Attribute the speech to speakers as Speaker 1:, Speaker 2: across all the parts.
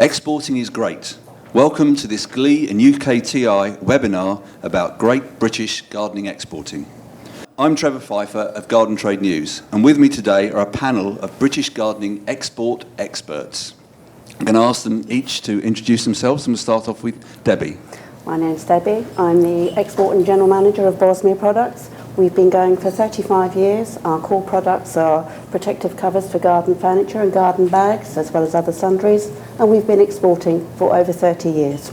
Speaker 1: Exporting is great. Welcome to this Glee and UKTI webinar about Great British Gardening Exporting. I'm Trevor Ptfeiffer of Garden Trade News, and with me today are a panel of British gardening export experts. I'm going to ask them each to introduce themselves, and we'll start off with Debbie.
Speaker 2: My name's Debbie. I'm the Export and General Manager of Bosmere Products. We've been going for 35 years. Our core products are protective covers for garden furniture and garden bags, as well as other sundries, and we've been exporting for over 30 years.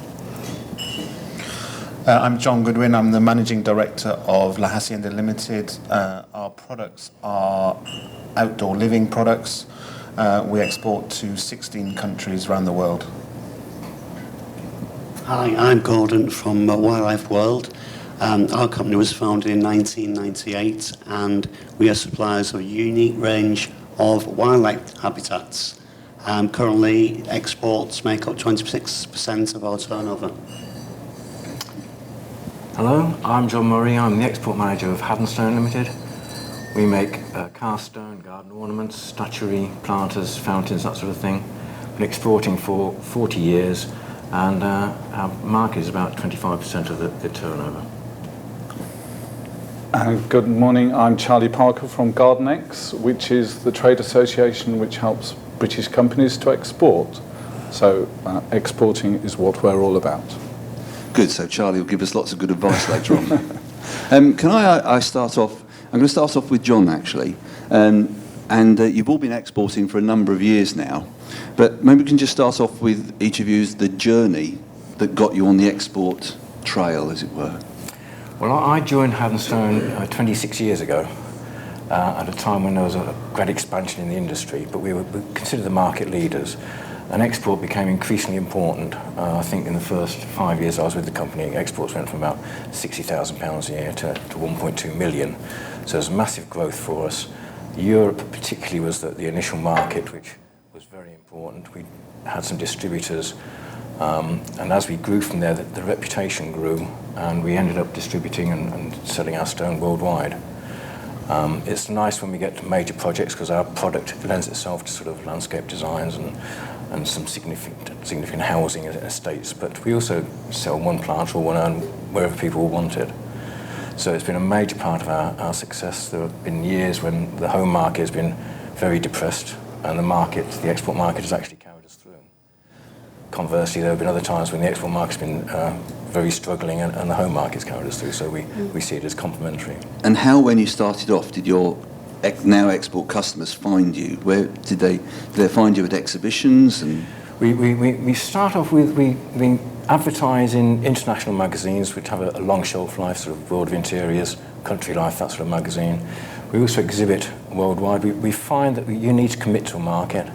Speaker 3: I'm John Goodwin. I'm the Managing Director of La Hacienda Limited. Our products are outdoor living products. We export to 16 countries around the world.
Speaker 4: Hi, I'm Gordon from Wildlife World. Our company was founded in 1998 and we are suppliers of a unique range of wildlife habitats. Currently, exports make up 26% of our turnover.
Speaker 5: Hello, I'm John Murray. I'm the Export Manager of Haddonstone Limited. We make cast stone, garden ornaments, statuary, planters, fountains, that sort of thing. Been exporting for 40 years. And our market is about 25% of the turnover.
Speaker 6: Good morning, I'm Charlie Parker from GardenEx, which is the trade association which helps British companies to export. So exporting is what we're all about.
Speaker 1: Good, so Charlie will give us lots of good advice later on. Can I start off? I'm going to start off with John, actually. You've all been exporting for a number of years now. But maybe we can just start off with each of you the journey that got you on the export trail, as it were.
Speaker 5: Well, I joined Haddonstone 26 years ago, at a time when there was a great expansion in the industry, but we considered the market leaders, and export became increasingly important. I think in the first 5 years I was with the company, exports went from about £60,000 a year to 1.2 million. So there's massive growth for us. Europe particularly was the initial market, which was very important. We had some distributors, and as we grew from there, the reputation grew, and we ended up distributing and selling our stone worldwide. It's nice when we get to major projects because our product lends itself to sort of landscape designs and some significant housing estates, but we also sell one plant or one urn wherever people want it. So it's been a major part of our success. There have been years when the home market has been very depressed and the export market has actually carried us through. Conversely, there have been other times when the export market's been very struggling and the home market's carried us through, so we see it as complementary.
Speaker 1: And how, when you started off, did your now export customers find you? Where did they find you at exhibitions? And
Speaker 5: we start off with, we advertise in international magazines which have a long shelf life, sort of World of Interiors, Country Life, that sort of magazine. We also exhibit worldwide. We find that you need to commit to a market.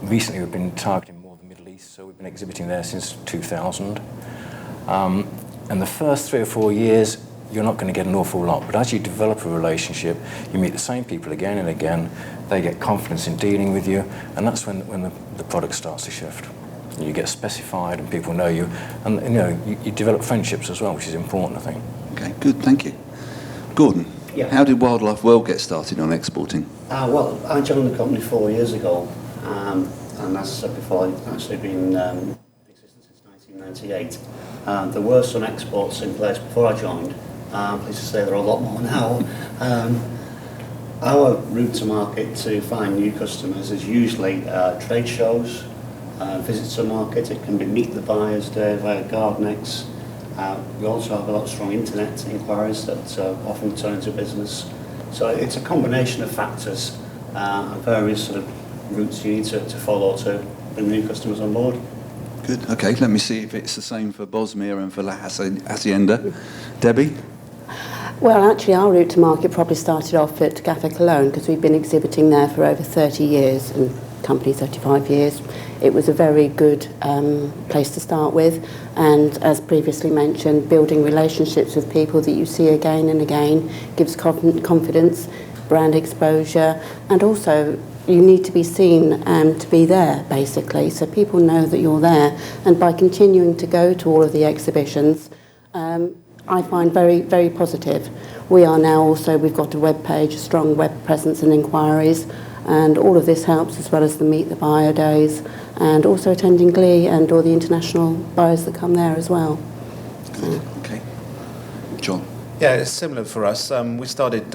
Speaker 5: Recently we've been targeting more the Middle East, so we've been exhibiting there since 2000. And the first 3 or 4 years, you're not going to get an awful lot, but as you develop a relationship, you meet the same people again and again, they get confidence in dealing with you, and that's when the product starts to shift. You get specified and people know you, and you develop friendships as well, which is important, I think.
Speaker 1: Okay, good, thank you. Gordon, how did Wildlife World get started on exporting?
Speaker 4: Well, I joined the company 4 years ago, and as I said before, it's actually been in existence since 1998. There were some exports in place before I joined. I'm pleased to say there are a lot more now. Our route to market to find new customers is usually trade shows, visits to market. It can be Meet the Buyers Day via GardenEx. We also have a lot of strong internet inquiries that often turn into business. So it's a combination of factors and various sort of routes you need to follow to bring new customers on board.
Speaker 1: Good. Okay, let me see if it's the same for Bosmere and for La Hacienda. Debbie?
Speaker 2: Well, actually, our route to market probably started off at Cafe Cologne because we've been exhibiting there for over 30 years, and company 35 years. It was a very good place to start with, and as previously mentioned, building relationships with people that you see again and again gives confidence, brand exposure, and also you need to be seen to be there, basically, so people know that you're there. And by continuing to go to all of the exhibitions, I find very, very positive. We are now also, we've got a web page, a strong web presence and inquiries, And all of this helps, as well as the Meet the Buyer days, and also attending Glee and all the international buyers that come there as well.
Speaker 1: Good. Okay. John?
Speaker 3: Yeah, it's similar for us. We started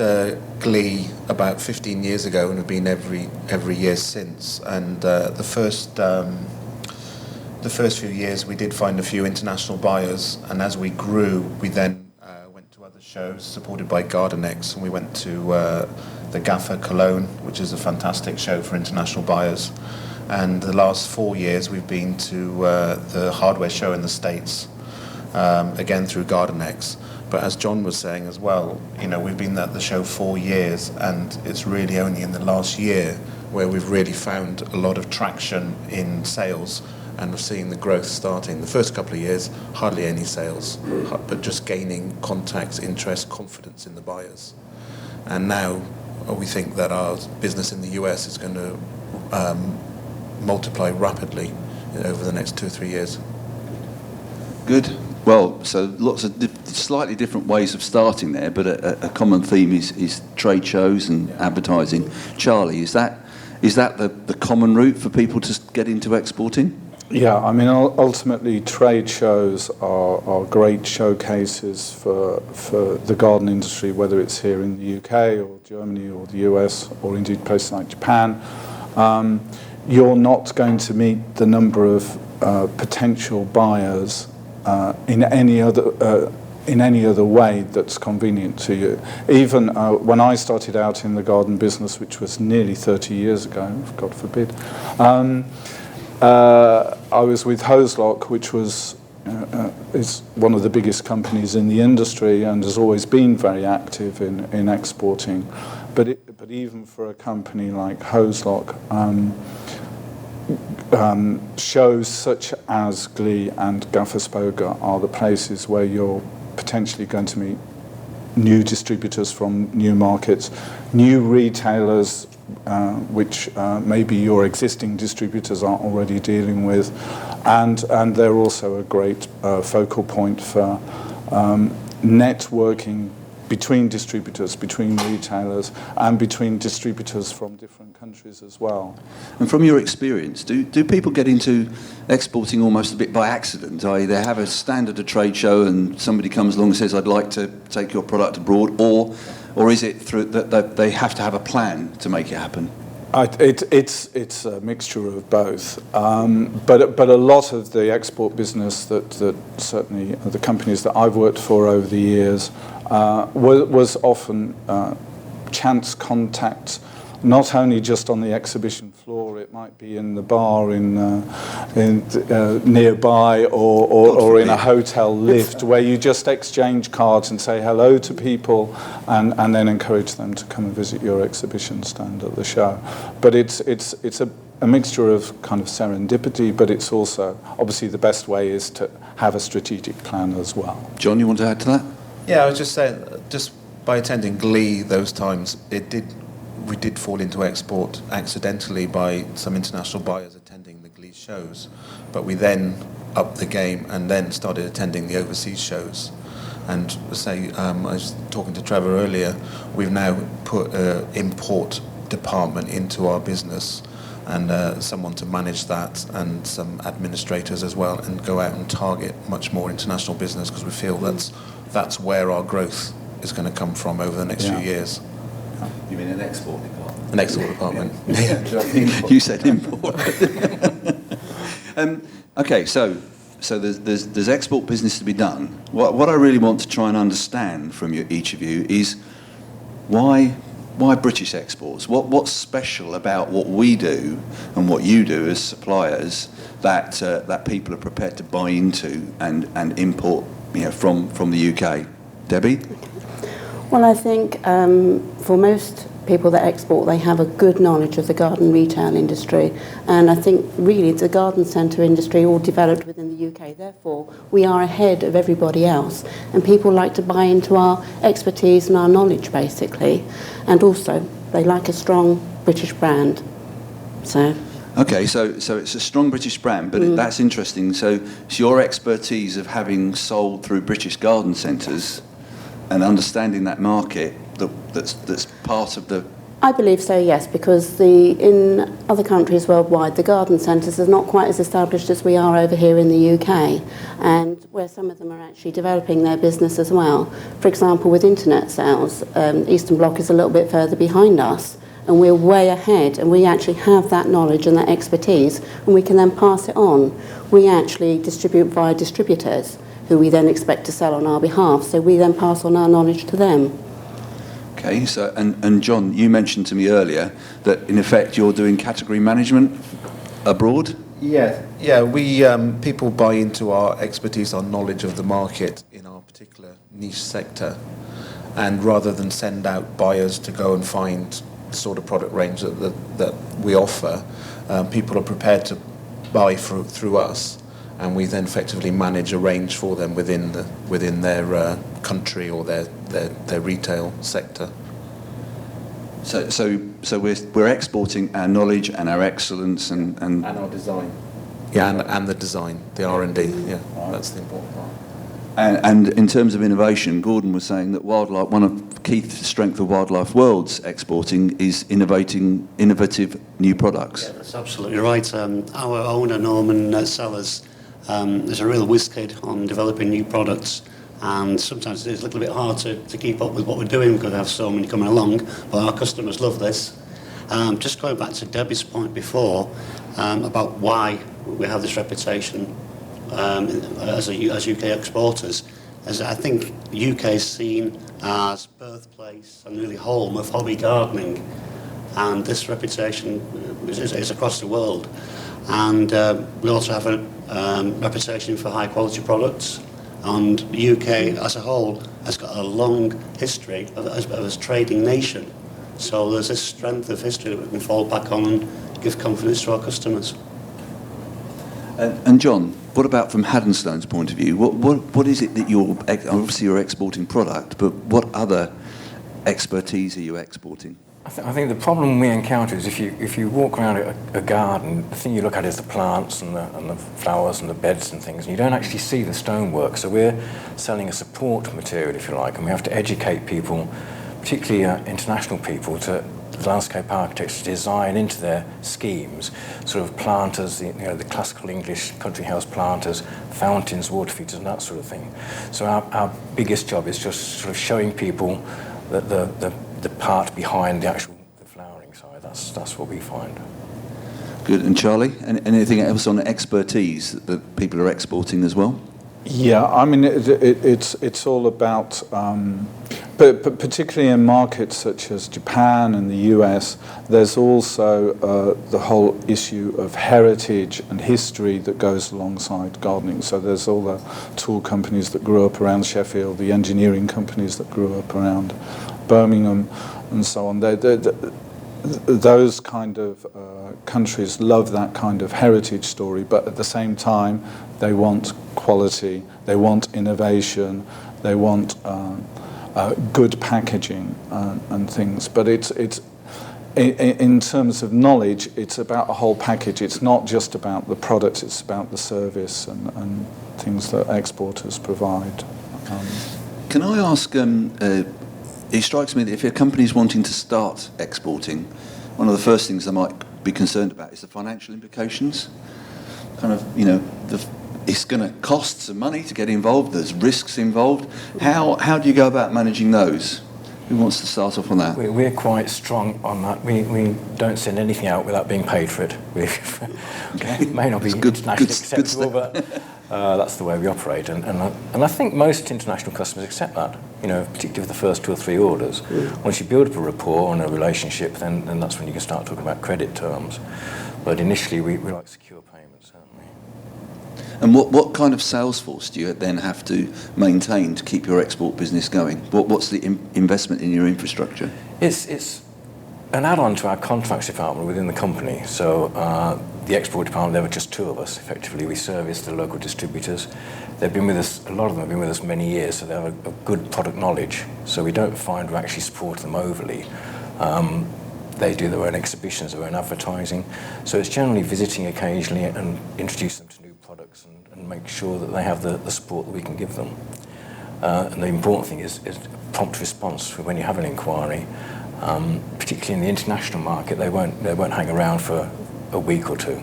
Speaker 3: Glee about 15 years ago and have been every year since. And the first few years we did find a few international buyers, and as we grew, we then went to other shows supported by GardenEx, and we went to the Gaffer Cologne, which is a fantastic show for international buyers. And the last 4 years we've been to the hardware show in the States, again through GardenEx. But as John was saying as well, you know, we've been at the show 4 years, and it's really only in the last year where we've really found a lot of traction in sales, and we're seeing the growth starting. The first couple of years, hardly any sales, but just gaining contacts, interest, confidence in the buyers. And now we think that our business in the US is going to multiply rapidly over the next 2 or 3 years.
Speaker 1: Good. Well, so lots of slightly different ways of starting there, but a common theme is trade shows and advertising. Charlie, is that the common route for people to get into exporting?
Speaker 6: Yeah, I mean, ultimately, trade shows are great showcases for the garden industry, whether it's here in the UK or Germany or the US or indeed places like Japan. You're not going to meet the number of potential buyers in any other way that's convenient to you. Even when I started out in the garden business, which was nearly 30 years ago, God forbid, I was with Hoselock, which is one of the biggest companies in the industry and has always been very active in exporting. But even for a company like Hoselock, shows such as Glee and Gafferspoga are the places where you're potentially going to meet new distributors from new markets, new retailers, which maybe your existing distributors aren't already dealing with, and they're also a great focal point for networking between distributors, between retailers, and between distributors from different countries as well.
Speaker 1: And from your experience, do people get into exporting almost a bit by accident? I.e., they have a stand at a trade show and somebody comes along and says, I'd like to take your product abroad, or is it through that they have to have a plan to make it happen?
Speaker 6: It's a mixture of both, but a lot of the export business that certainly the companies that I've worked for over the years was often chance contact, not only just on the exhibition floor. It might be in the bar in nearby, or in a hotel lift where you just exchange cards and say hello to people, and then encourage them to come and visit your exhibition stand at the show. But it's a mixture of kind of serendipity, but it's also obviously the best way is to have a strategic plan as well.
Speaker 1: John, you want to add to that?
Speaker 3: Yeah, I was just saying, just by attending Glee those times, we did fall into export accidentally by some international buyers attending the Glee shows, but we then upped the game and then started attending the overseas shows. And say, I was talking to Trevor earlier, we've now put an import department into our business, and someone to manage that, and some administrators as well, and go out and target much more international business, because we feel that's where our growth is going to come from over the next few years.
Speaker 1: You mean an export department?
Speaker 3: An export department.
Speaker 1: Yeah. You said import. Okay, so there's export business to be done. What I really want to try and understand from each of you is why British exports? What's special about what we do and what you do as suppliers that people are prepared to buy into and import, from the UK? Debbie?
Speaker 2: Well, I think for most people that export, they have a good knowledge of the garden retail industry, and I think really it's a garden centre industry all developed within the UK. Therefore, we are ahead of everybody else, and people like to buy into our expertise and our knowledge, basically, and also they like a strong British brand.
Speaker 1: Okay, so it's a strong British brand, but that's interesting. So it's your expertise of having sold through British garden centres and understanding that market that's part of the
Speaker 2: I believe so, yes, because in other countries worldwide, the garden centres are not quite as established as we are over here in the UK, and where some of them are actually developing their business as well. For example, with internet sales, Eastern Bloc is a little bit further behind us, and we're way ahead, and we actually have that knowledge and that expertise, and we can then pass it on. We actually distribute via distributors, who we then expect to sell on our behalf, so we then pass on our knowledge to them.
Speaker 1: Okay, so and John, you mentioned to me earlier that in effect you're doing category management abroad.
Speaker 3: Yeah. We people buy into our expertise, our knowledge of the market in our particular niche sector, and rather than send out buyers to go and find the sort of product range that we offer, people are prepared to buy through us, and we then effectively manage a range for them within their country or their retail sector.
Speaker 1: So we're exporting our knowledge and our excellence and
Speaker 3: our design. Yeah, and the design, the R&D. Yeah, that's the important part.
Speaker 1: And in terms of innovation, Gordon was saying that wildlife, one of the key strength of Wildlife World's exporting is innovative new products.
Speaker 4: Yeah, that's absolutely right. Our owner, Norman Sellers, is a real whiz kid on developing new products, and sometimes it's a little bit hard to keep up with what we're doing because we have so many coming along, but our customers love this. Just going back to Debbie's point before about why we have this reputation as UK exporters, as I think the UK is seen as birthplace and really home of hobby gardening, and this reputation is across the world. And we also have a reputation for high quality products, and the UK as a whole has got a long history as a trading nation. So there's this strength of history that we can fall back on and give confidence to our customers.
Speaker 1: And John, what about from Haddonstone's point of view? What is it that obviously you're exporting product, but what other expertise are you exporting?
Speaker 5: I think the problem we encounter is if you walk around a garden, the thing you look at is the plants and the flowers and the beds and things, and you don't actually see the stonework. So we're selling a support material, if you like, and we have to educate people, particularly international people, to landscape architects, to design into their schemes sort of planters, the classical English country house planters, fountains, water features, and that sort of thing. So our biggest job is just sort of showing people that the part behind the flowering side. That's what we find.
Speaker 1: Good. And Charlie, anything else on expertise that people are exporting as well?
Speaker 6: Yeah, I mean it's all about, but particularly in markets such as Japan and the US, there's also the whole issue of heritage and history that goes alongside gardening. So there's all the tool companies that grew up around Sheffield, the engineering companies that grew up around Birmingham, and so on. Those kind of countries love that kind of heritage story, but at the same time, they want quality, they want innovation, they want good packaging and things. But it's in terms of knowledge, it's about a whole package. It's not just about the product; it's about the service and things that exporters provide.
Speaker 1: Can I ask? It strikes me that if a company's wanting to start exporting, one of the first things they might be concerned about is the financial implications. Kind of, it's going to cost some money to get involved. There's risks involved. How do you go about managing those? Who wants to start off on that?
Speaker 5: We're quite strong on that. We don't send anything out without being paid for it. It may not be internationally acceptable, but that's the way we operate. And I think most international customers accept that, particularly for the first 2 or 3 orders. Once you build up a rapport and a relationship, then that's when you can start talking about credit terms. But initially, we like secure payments, certainly.
Speaker 1: And what kind of sales force do you then have to maintain to keep your export business going? What's the investment in your infrastructure?
Speaker 5: It's an add-on to our contracts department within the company. So the export department, there were just 2 of us, effectively. We service the local distributors. They've been with us, a lot of them have been with us many years, so they have a good product knowledge. So we don't find we actually support them overly. They do their own exhibitions, their own advertising. So it's generally visiting occasionally and introduce them to new products and make sure that they have the support that we can give them. And the important thing is prompt response when you have an inquiry. Particularly in the international market, they won't hang around for a week or two.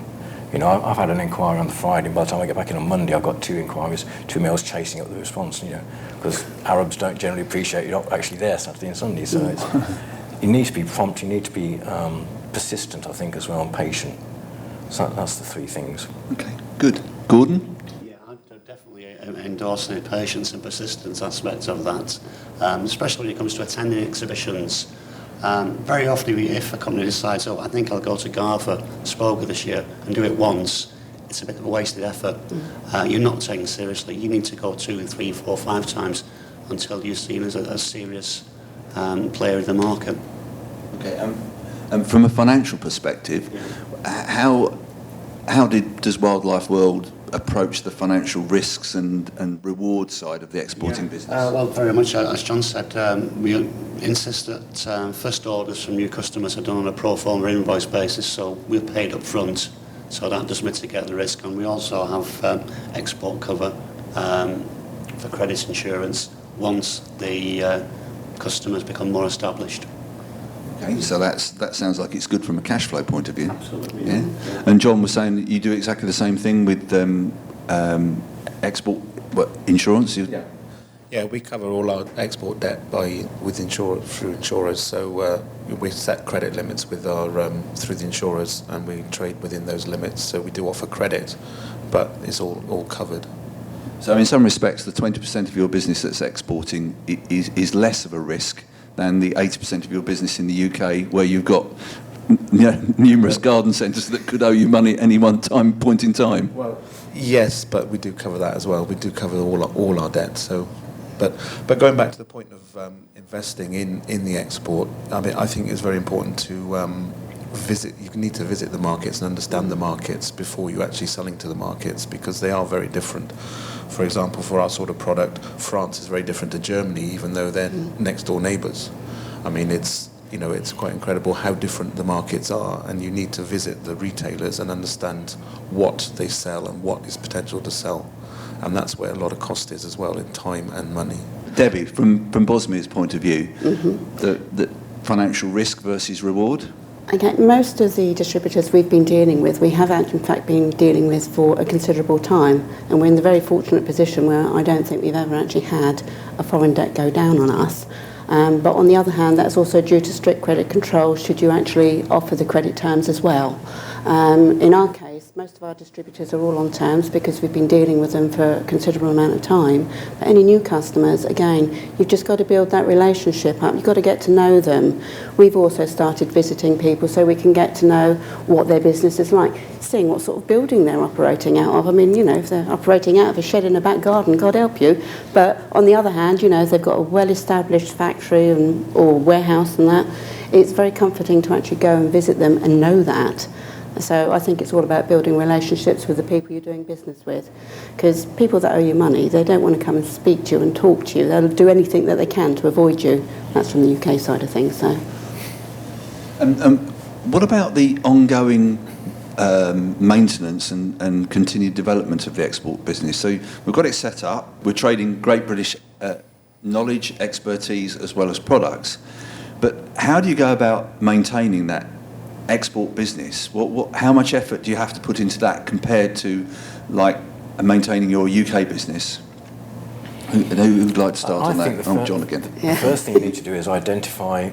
Speaker 5: You know, I've had an inquiry on the Friday, and by the time I get back in on Monday, I've got 2 inquiries, 2 mails chasing up the response, you know, because Arabs don't generally appreciate you're not actually there Saturday and Sunday, so you need to be prompt, you need to be persistent, I think, as well, and patient. So that's the 3 things.
Speaker 1: Okay, good. Gordon?
Speaker 4: Yeah, I'd definitely endorse the patience and persistence aspect of that, especially when it comes to attending exhibitions. Very often, if a company decides, I think I'll go to GAR for Spoga this year and do it once, it's a bit of a wasted effort. You're not taken seriously. You need to go 2, 3, 4, 5 times until you're seen as a serious player in the market.
Speaker 1: Okay, from a financial perspective, how does Wildlife World approach the financial risks and reward side of the exporting business?
Speaker 4: Well, very much, as John said, we insist that first orders from new customers are done on a pro forma invoice basis, so we're paid up front, so that does mitigate the risk. And we also have export cover for credit insurance once the customers become more established.
Speaker 1: Okay, so that sounds like it's good from a cash flow point of view.
Speaker 4: Absolutely.
Speaker 1: Yeah. And John was saying that you do exactly the same thing with export insurance.
Speaker 3: Yeah, we cover all our export debt through insurers. So we set credit limits with our through the insurers, and we trade within those limits. So we do offer credit, but it's all covered.
Speaker 1: So in some respects, the 20% of your business that's exporting is less of a risk than the 80% of your business in the UK, where you've got numerous garden centres that could owe you money at any one point in time.
Speaker 3: Well, yes, but we do cover that as well. We do cover all our debt. So, but going back to the point of investing in the export, I mean, I think it's very important to visit. You need to visit the markets and understand the markets before you actually selling to the markets, because they are very different. For example, for our sort of product, France is very different to Germany, even though they're next door neighbours. I mean, it's quite incredible how different the markets are, and you need to visit the retailers and understand what they sell and what is potential to sell. And that's where a lot of cost is as well, in time and money.
Speaker 1: Debbie, from Bosmere's point of view, the financial risk versus reward?
Speaker 2: Okay, most of the distributors we've been dealing with, we have in fact been dealing with for a considerable time, and we're in the very fortunate position where I don't think we've ever actually had a foreign debt go down on us. But on the other hand, that's also due to strict credit control should you actually offer the credit terms as well. In our case, most of our distributors are all on terms because we've been dealing with them for a considerable amount of time. But any new customers, again, you've just got to build that relationship up. You've got to get to know them. We've also started visiting people so we can get to know what their business is like, seeing what sort of building they're operating out of. I mean, if they're operating out of a shed in a back garden, God help you. But on the other hand, if they've got a well-established factory or warehouse and that, it's very comforting to actually go and visit them and know that. So I think it's all about building relationships with the people you're doing business with, because people that owe you money, they don't want to come and speak to you and talk to you. They'll do anything that they can to avoid you. That's from the UK side of things. So,
Speaker 1: what about the ongoing maintenance and continued development of the export business? So we've got it set up. We're trading Great British knowledge, expertise, as well as products. But how do you go about maintaining that export business? How much effort do you have to put into that compared to maintaining your UK business? Who would like to start on that? John again.
Speaker 5: The first thing you need to do is identify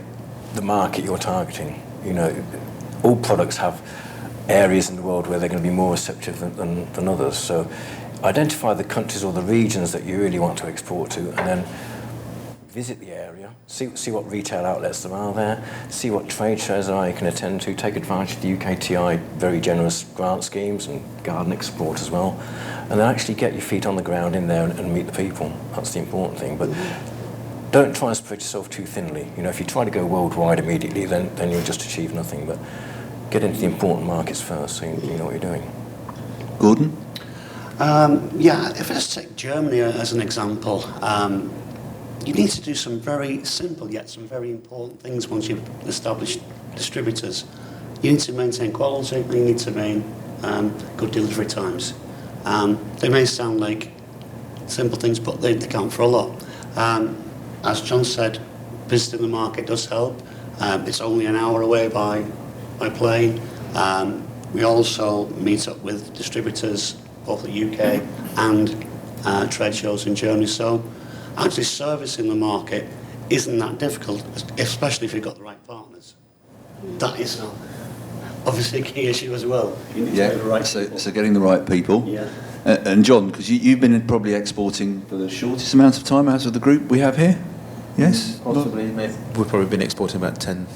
Speaker 5: the market you're targeting. All products have areas in the world where they're going to be more receptive than others. So identify the countries or the regions that you really want to export to, and then visit the area, see what retail outlets there are there, see what trade shows there are you can attend to, take advantage of the UKTI very generous grant schemes and GardenEx support as well, and then actually get your feet on the ground in there and meet the people. That's the important thing. But don't try and spread yourself too thinly. If you try to go worldwide immediately, then you'll just achieve nothing. But get into the important markets first so you know what you're doing.
Speaker 1: Gordon?
Speaker 4: If I just take Germany as an example, you need to do some very simple yet some very important things once you've established distributors. You need to maintain quality and you need to maintain good delivery times. They may sound like simple things, but they count for a lot. As John said, visiting the market does help. It's only an hour away by plane. We also meet up with distributors, both the UK and trade shows in Germany. So actually servicing the market isn't that difficult, especially if you've got the right partners. That is obviously a key issue as well. You need to get the right people.
Speaker 1: So getting the right people.
Speaker 4: Yeah.
Speaker 1: And John, because you've been probably exporting for the shortest amount of time out of the group we have here? Yes?
Speaker 3: Possibly. We've probably been exporting about 10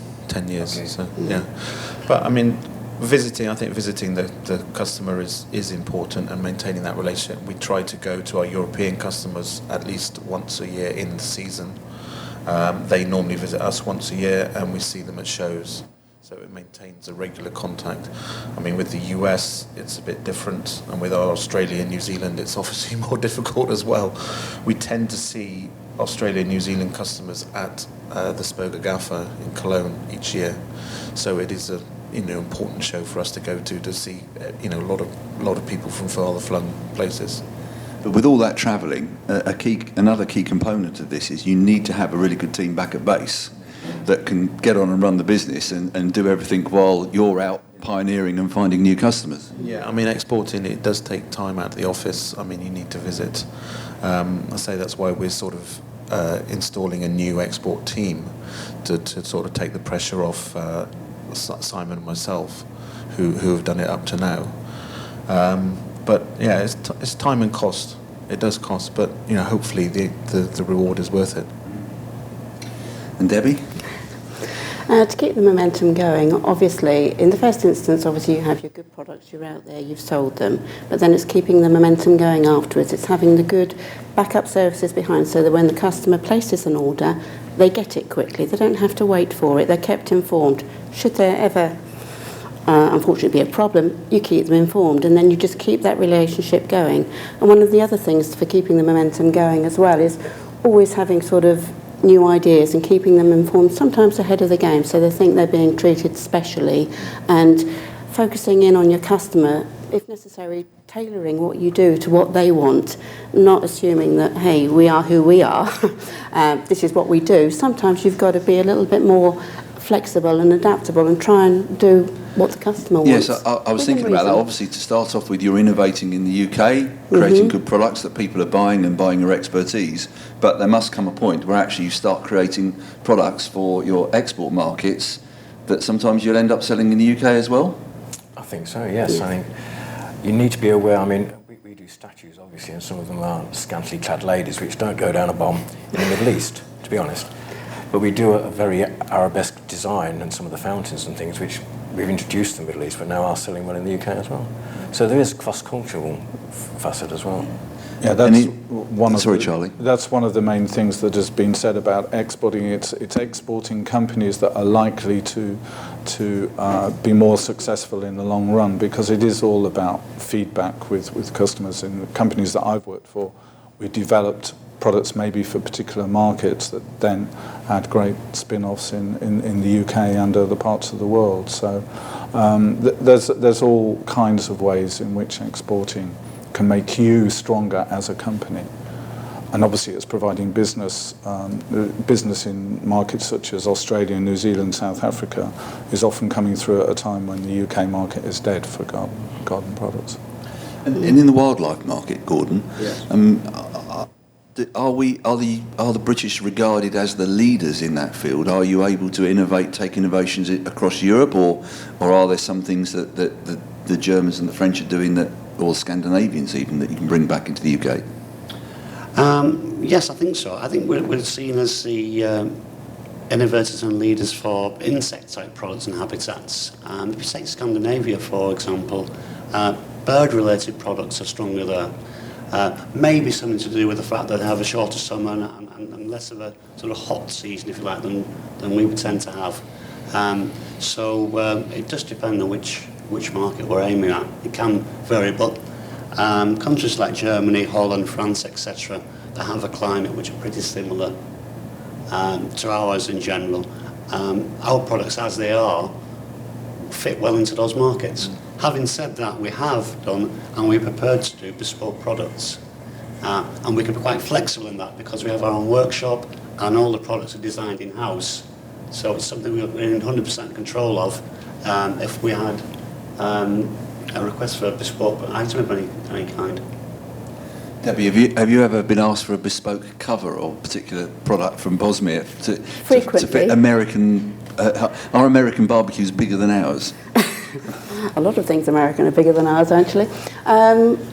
Speaker 3: years.
Speaker 1: Okay.
Speaker 3: So, yeah. But, I mean, I think visiting the customer is important, and maintaining that relationship. We try to go to our European customers at least once a year in the season. They normally visit us once a year, and we see them at shows. So it maintains a regular contact. I mean, with the US, it's a bit different, and with our Australia and New Zealand, it's obviously more difficult as well. We tend to see Australia and New Zealand customers at the Spoga Gaffer in Cologne each year. So it is a important show for us to go to see a lot of people from farther flung places.
Speaker 1: But with all that travelling, another key component of this is you need to have a really good team back at base that can get on and run the business and do everything while you're out pioneering and finding new customers.
Speaker 3: Yeah, I mean, exporting, it does take time out of the office. I mean, you need to visit. I say that's why we're sort of installing a new export team to sort of take the pressure off Simon and myself, who have done it up to now. But yeah, it's time and cost. It does cost, but hopefully the reward is worth it.
Speaker 1: And Debbie?
Speaker 2: To keep the momentum going, obviously, in the first instance, obviously you have your good products, you're out there, you've sold them, but then it's keeping the momentum going afterwards. It's having the good backup services behind, so that when the customer places an order, they get it quickly. They don't have to wait for it. They're kept informed. Should there ever, unfortunately, be a problem, you keep them informed, and then you just keep that relationship going. And one of the other things for keeping the momentum going as well is always having sort of new ideas and keeping them informed, sometimes ahead of the game, so they think they're being treated specially, and focusing in on your customer, if necessary, tailoring what you do to what they want, not assuming that, hey, we are who we are, this is what we do. Sometimes you've got to be a little bit more flexible and adaptable and try and do what the customer wants.
Speaker 1: Yes, I was thinking about that. Obviously, to start off with, you're innovating in the UK, creating good products that people are buying and buying your expertise. But there must come a point where actually you start creating products for your export markets that sometimes you'll end up selling in the UK as well?
Speaker 5: I think so, yes. I think you need to be aware. I mean, we do statues, obviously, and some of them are scantily clad ladies, which don't go down a bomb in the Middle East, to be honest. But we do a very arabesque design, and some of the fountains and things which we've introduced in the Middle East, but now are selling well in the UK as well. So there is cross-cultural facet as well.
Speaker 6: Yeah, that's
Speaker 1: Charlie.
Speaker 6: That's one of the main things that has been said about exporting. It's exporting companies that are likely to be more successful in the long run, because it is all about feedback with customers. In the companies that I've worked for, we developed products maybe for particular markets that then had great spin-offs in the UK and other parts of the world. So there's all kinds of ways in which exporting can make you stronger as a company. And obviously it's providing business in markets such as Australia, New Zealand, South Africa is often coming through at a time when the UK market is dead for garden products.
Speaker 1: And in the wildlife market, Gordon, are the British regarded as the leaders in that field? Are you able to take innovations across Europe, or are there some things that the Germans and the French are doing or Scandinavians even, that you can bring back into the UK?
Speaker 4: Yes, I think so. I think we're seen as the innovators and leaders for insect-type products and habitats. If you take Scandinavia, for example, bird-related products are stronger there. Maybe something to do with the fact that they have a shorter summer and less of a sort of hot season, if you like, than we would tend to have. So it does depend on which market we're aiming at. It can vary, but countries like Germany, Holland, France, etc., that have a climate which are pretty similar to ours in general. Our products, as they are, fit well into those markets. Having said that, we have done, and we're prepared to do, bespoke products. And we can be quite flexible in that, because we have our own workshop and all the products are designed in-house. So it's something we're in 100% control of. If we had a request for a bespoke item of any kind.
Speaker 1: Debbie, have you ever been asked for a bespoke cover or particular product from Bosmere to fit American? Are American barbecues bigger than ours?
Speaker 2: A lot of things American are bigger than ours, actually.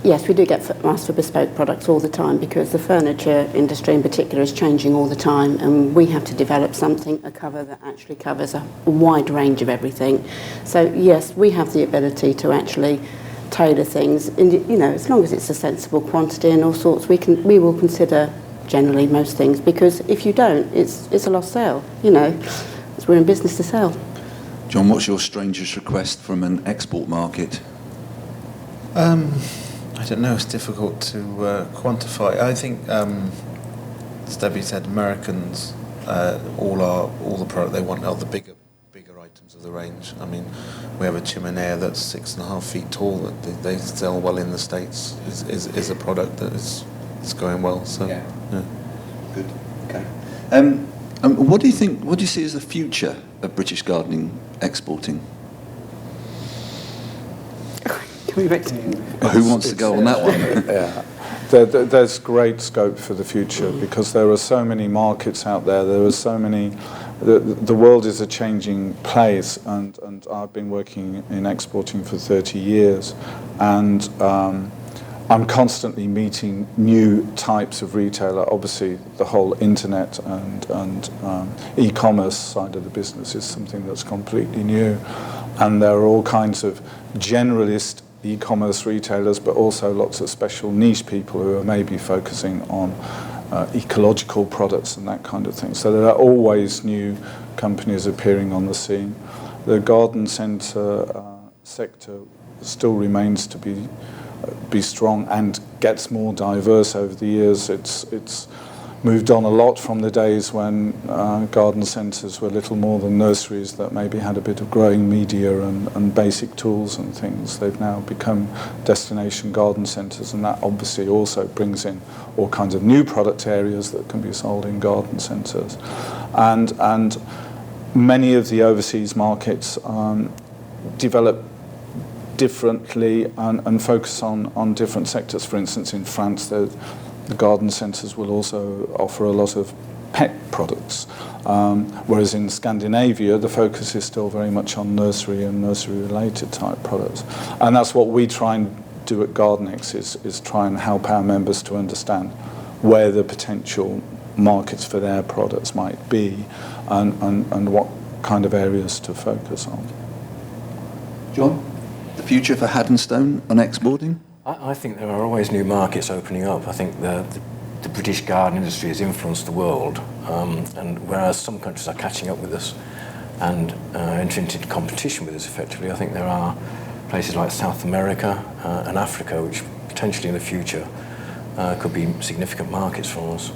Speaker 2: Yes, we do get asked for bespoke products all the time because the furniture industry in particular is changing all the time, and we have to develop a cover that actually covers a wide range of everything. So yes, we have the ability to actually tailor things, and as long as it's a sensible quantity and all sorts, we will consider generally most things, because if you don't, it's a lost sale. As we're in business to sell.
Speaker 1: John, what's your strangest request from an export market?
Speaker 3: I don't know. It's difficult to quantify. I think, as Debbie said, Americans all the product they want are the bigger items of the range. I mean, we have a chimenea that's 6.5 feet tall that they sell well in the States. Is a product that is going well. So yeah.
Speaker 1: Good. Okay. What do you think? What do you see as the future of British gardening exporting? Who wants to go on that one?
Speaker 6: Yeah. There's great scope for the future because there are so many markets out there. There are so many. The world is a changing place, and I've been working in exporting for 30 years, and I'm constantly meeting new types of retailer. Obviously, the whole internet and e-commerce side of the business is something that's completely new, and there are all kinds of generalist e-commerce retailers, but also lots of special niche people who are maybe focusing on ecological products and that kind of thing. So there are always new companies appearing on the scene. The garden centre sector still remains to be strong and gets more diverse over the years. It's moved on a lot from the days when garden centres were little more than nurseries that maybe had a bit of growing media and basic tools and things. They've now become destination garden centres, and that obviously also brings in all kinds of new product areas that can be sold in garden centres. And many of the overseas markets develop differently and focus on different sectors. For instance, in France, the garden centres will also offer a lot of pet products, whereas in Scandinavia the focus is still very much on nursery and nursery-related type products. And that's what we try and do at GardenEx, is try and help our members to understand where the potential markets for their products might be and what kind of areas to focus on.
Speaker 1: John, the future for Haddonstone on exporting?
Speaker 5: I think there are always new markets opening up. I think the British garden industry has influenced the world, and whereas some countries are catching up with us and entering into competition with us effectively, I think there are places like South America and Africa which potentially in the future could be significant markets for us.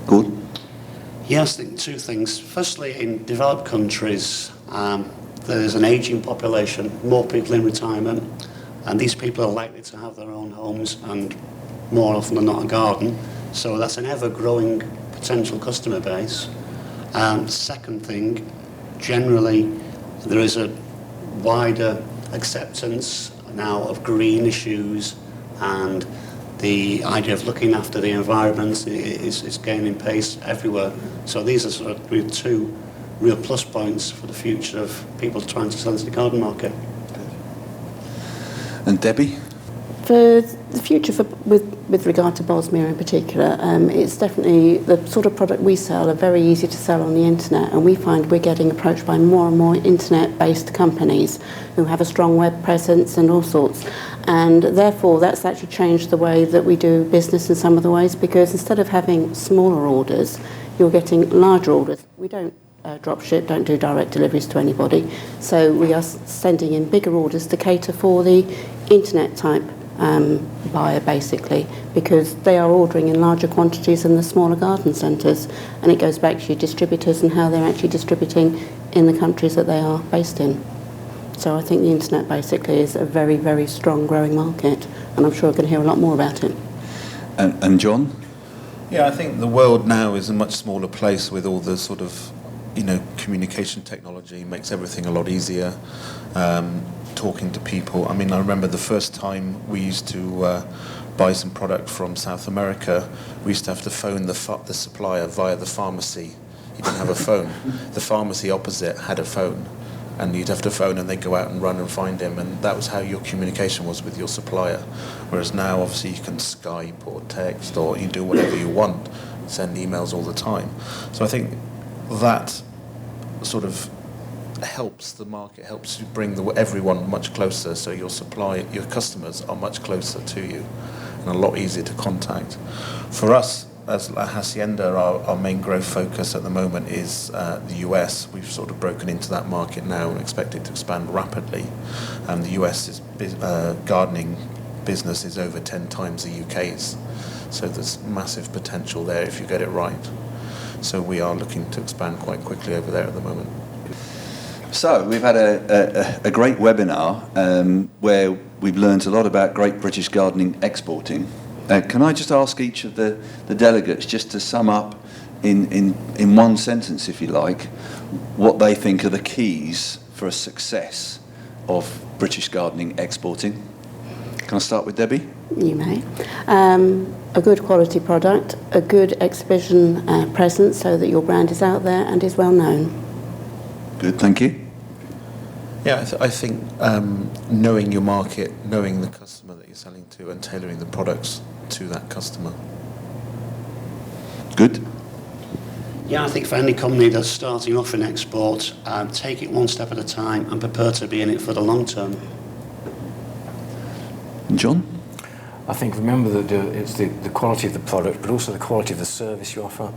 Speaker 1: Good.
Speaker 4: Yes, I think two things. Firstly, in developed countries, there's an ageing population, more people in retirement, and these people are likely to have their own homes and more often than not a garden. So that's an ever-growing potential customer base. Second thing, generally there is a wider acceptance now of green issues, and the idea of looking after the environment is gaining pace everywhere. So these are sort of two real plus points for the future of people trying to sell into the garden market.
Speaker 1: And Debbie?
Speaker 2: For the future with regard to Bosmere in particular, it's definitely the sort of product we sell are very easy to sell on the internet, and we find we're getting approached by more and more internet-based companies who have a strong web presence and all sorts. And therefore that's actually changed the way that we do business in some of the ways, because instead of having smaller orders, you're getting larger orders. We don't drop ship, don't do direct deliveries to anybody. So we are sending in bigger orders to cater for the internet type buyer basically, because they are ordering in larger quantities than the smaller garden centres, and it goes back to your distributors and how they're actually distributing in the countries that they are based in. So I think the internet basically is a very, very strong growing market, and I'm sure we're going to hear a lot more about it.
Speaker 1: And John?
Speaker 3: Yeah, I think the world now is a much smaller place with all the sort of, communication technology makes everything a lot easier. Talking to people. I mean, I remember the first time we used to buy some product from South America, we used to have to phone the supplier via the pharmacy. He didn't have a phone. The pharmacy opposite had a phone, and you'd have to phone and they'd go out and run and find him, and that was how your communication was with your supplier. Whereas now, obviously, you can Skype or text, or you do whatever you want, send emails all the time. So I think that sort of helps the market, helps you bring everyone much closer, so your customers are much closer to you and a lot easier to contact. For us, as La Hacienda, our main growth focus at the moment is the US. We've sort of broken into that market now and expect it to expand rapidly. The US gardening business is over 10 times the UK's, so there's massive potential there if you get it right. So we are looking to expand quite quickly over there at the moment.
Speaker 1: So we've had a great webinar where we've learned a lot about Great British Gardening exporting. Can I just ask each of the delegates just to sum up in one sentence, if you like, what they think are the keys for a success of British gardening exporting? Can I start with Debbie?
Speaker 2: You may. A good quality product, a good exhibition presence so that your brand is out there and is well known.
Speaker 1: Good, thank you.
Speaker 3: Yeah, I think knowing your market, knowing the customer that you're selling to, and tailoring the products to that customer.
Speaker 1: Good.
Speaker 4: Yeah, I think for any company that's starting off in export, take it one step at a time and prepare to be in it for the long term.
Speaker 1: John?
Speaker 5: I think remember that it's the quality of the product, but also the quality of the service you offer,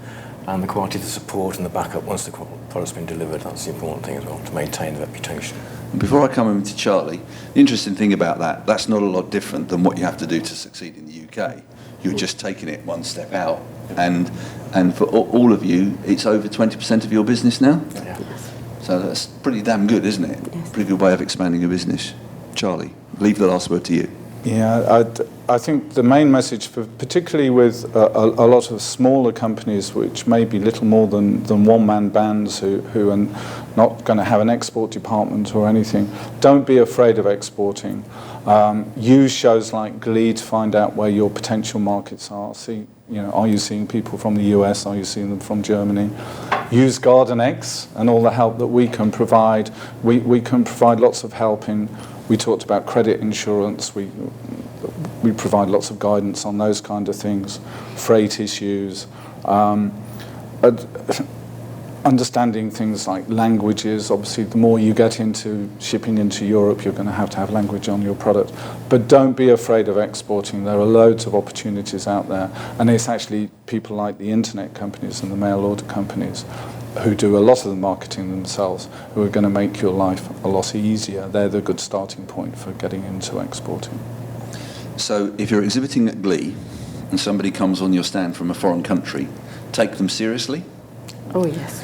Speaker 5: and the quality of the support and the backup once the product's been delivered. That's the important thing as well, to maintain the reputation.
Speaker 1: Before I come over to Charlie, the interesting thing about that's not a lot different than what you have to do to succeed in the UK. You're just taking it one step out. And for all of you, it's over 20% of your business now?
Speaker 5: Yeah.
Speaker 1: So that's pretty damn good, isn't it?
Speaker 2: Yes.
Speaker 1: Pretty good way of expanding your business. Charlie, leave the last word to you.
Speaker 6: Yeah, I think the main message, particularly with a lot of smaller companies which may be little more than one-man bands who are not going to have an export department or anything, don't be afraid of exporting. Use shows like Glee to find out where your potential markets are. See, are you seeing people from the US? Are you seeing them from Germany? Use GardenEx and all the help that we can provide. We can provide lots of help in. We talked about credit insurance. We provide lots of guidance on those kind of things, freight issues, understanding things like languages. Obviously, the more you get into shipping into Europe, you're going to have language on your product. But don't be afraid of exporting. There are loads of opportunities out there, and it's actually people like the internet companies and the mail order companies who do a lot of the marketing themselves, who are going to make your life a lot easier. They're the good starting point for getting into exporting.
Speaker 1: So if you're exhibiting at Glee and somebody comes on your stand from a foreign country, take them seriously.
Speaker 2: Oh, yes.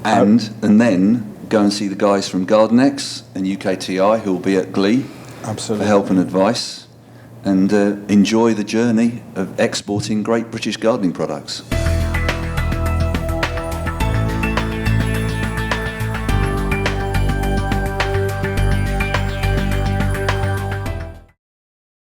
Speaker 1: And then go and see the guys from GardenEx and UKTI who will be at Glee.
Speaker 6: Absolutely.
Speaker 1: For help and advice, and enjoy the journey of exporting great British gardening products.